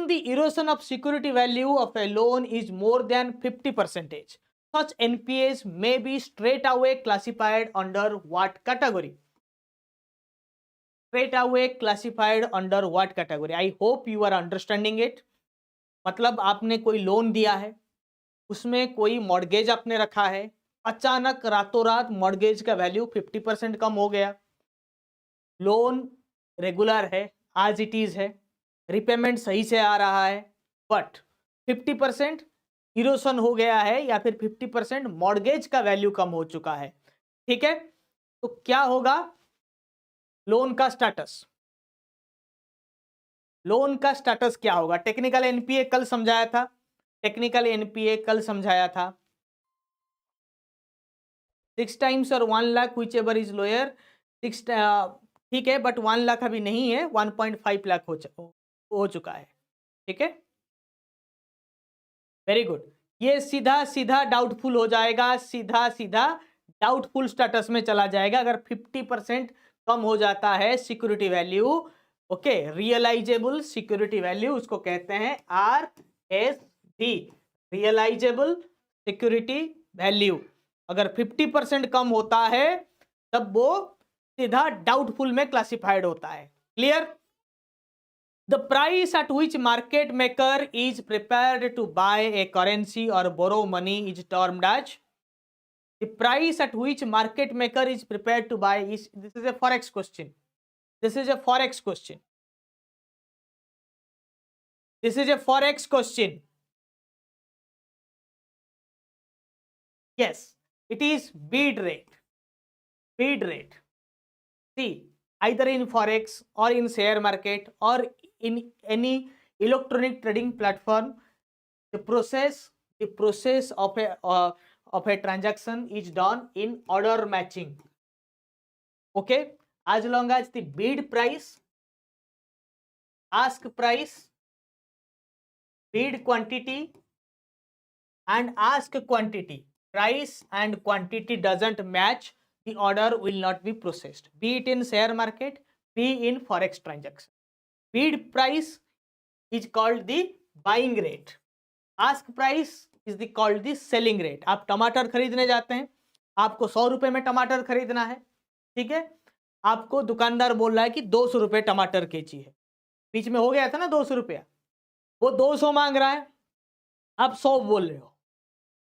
the erosion of security value of a loan is more than 50%, such NPAs may be straight away classified under what category? Straight away classified under what category? I hope you are understanding it. मतलब आपने कोई loan दिया है, उसमें कोई mortgage आपने रखा है, अचानक रातों रात मॉर्गेज का वैल्यू 50% कम हो गया, लोन रेगुलर है, आज इट इज है, रिपेमेंट सही से आ रहा है, बट 50% इरोशन हो गया है या फिर 50% मॉर्गेज का वैल्यू कम हो चुका है। ठीक है, तो क्या होगा लोन का स्टेटस? लोन का स्टेटस क्या होगा? टेक्निकल एनपीए कल समझाया था, टेक्निकल एनपीए कल समझाया था 6 times और 1 lakh which ever is lower 6, ठीक है, बट 1 लाख अभी नहीं है, 1.5 लाख हो चुका है। ठीक है, वेरी गुड। ये सीधा सीधा डाउटफुल हो जाएगा, सीधा सीधा डाउटफुल स्टेटस में चला जाएगा अगर 50% कम हो जाता है security value. Okay, realisable security value उसको कहते हैं RSV, रियलाइजेबल सिक्योरिटी वैल्यू। अगर 50% कम होता है तब वो सीधा डाउटफुल में क्लासिफाइड होता है। Clear? The price at which market maker is prepared to buy a currency or borrow money is termed as, the price at which market maker is prepared to buy is, this is a forex question. This is a forex question. This is a forex question. Yes, it is bid rate. Bid rate. See, either in forex or in share market or in any electronic trading platform, the process of a transaction is done in order matching. Okay, as long as the bid price, ask price, bid quantity and ask quantity, price and quantity doesn't match, the order will not be processed, be it in share market, be in forex transaction. Bid price is called the buying rate, ask price is the called the selling rate. आप टमाटर खरीदने जाते हैं, आपको 100 रुपए में टमाटर खरीदना है, ठीक है, आपको दुकानदार बोल रहा है कि 200 रुपए टमाटर केजी है, बीच में हो गया था ना 200 रुपया, वो 200 मांग रहा है, आप 100 बोल रहे हो।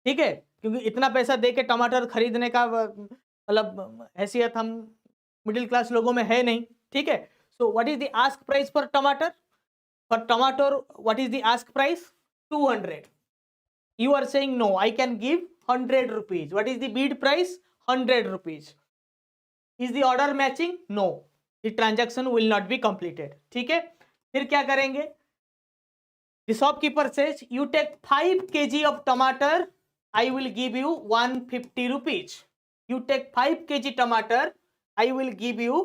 ठीक है, क्योंकि इतना पैसा दे के टमाटर खरीदने का मतलब हैसियत हम मिडिल क्लास लोगों में है नहीं। ठीक है, so what is the ask price for टमाटर? फॉर टमाटर what is the ask price? 200. You are saying no, I can give 100 rupees. What is the bid price? 100 rupees. Is the order matching? No, the transaction will not be completed. ठीक है, फिर क्या करेंगे? The shopkeeper says you take 5 kg of tomato, I will give you 150 rupees. You take 5 kg tomato, I will give you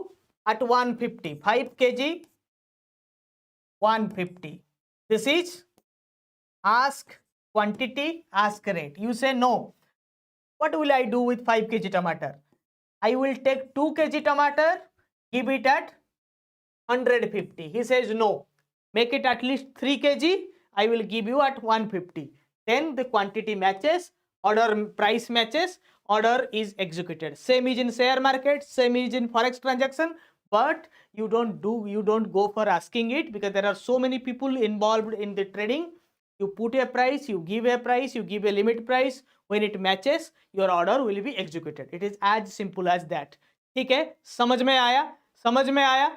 at 150. 5 kg 150. This is ask quantity, ask rate. You say no, what will I do with 5 kg tomato? I will take 2 kg tomato, give it at 150. He says no, make it at least 3 kg, I will give you at 150. Then the quantity matches, order price matches, order is executed. Same is in share market, same is in forex transaction, but you don't go for asking it because there are so many people involved in the trading. You put a price, you give a limit price, when it matches your order will be executed. It is as simple as that. ठीक है, समझ में आया?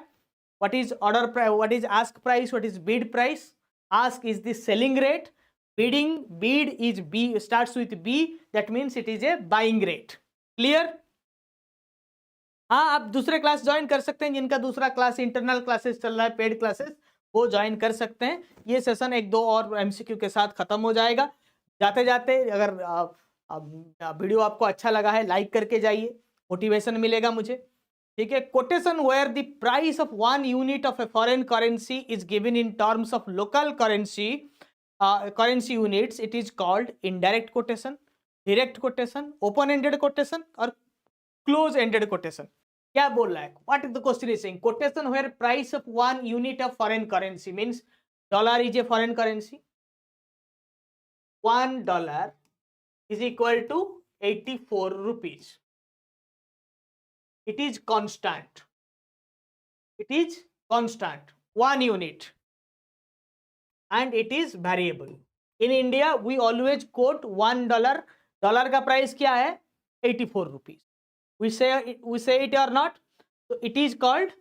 What is order price, what is ask price, what is bid price? Ask is the selling rate, bid is B, starts with B, that means it is a buying rate. Clear? हाँ, आप दूसरे class join कर सकते हैं, जिनका दूसरा class internal classes चल रहा है, पेड क्लासेस, वो ज्वाइन कर सकते हैं। ये सेशन 1-2 और एमसीक्यू के साथ खत्म हो जाएगा। जाते जाते अगर वीडियो आपको अच्छा लगा है लाइक करके जाइए, मोटिवेशन मिलेगा मुझे। ठीक है, quotation where the price of 1 unit of a foreign currency is given in terms of local currency units, it is called indirect quotation, direct quotation, open ended quotation और क्लोज एंडेड कोटेशन। क्या बोल रहा है? What is the question is saying? Quotation where price of 1 unit of foreign currency means dollar is a foreign currency. $1 is equal to 84 rupees. It is constant. It is constant. 1 unit. And it is variable. In India, we always quote $1. Dollar का price क्या है? 84 rupees. We say it or not? So it is called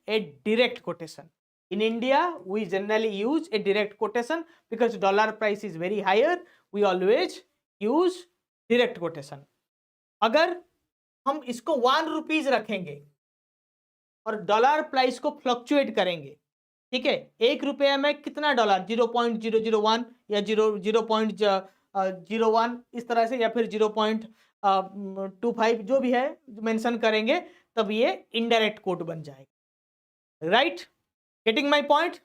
a direct quotation. In India, we generally use a direct quotation because dollar price is very higher. We always use direct quotation. अगर हम इसको 1 rupees रखेंगे और dollar price को fluctuate करेंगे, ठीक है, 1 रुपये में कितना डॉलर, 0.001 या 0.01 इस तरह से, या फिर 0.25 जो भी है मेंशन करेंगे, तब ये इनडायरेक्ट कोट बन जाएगा. राइट? Getting my point?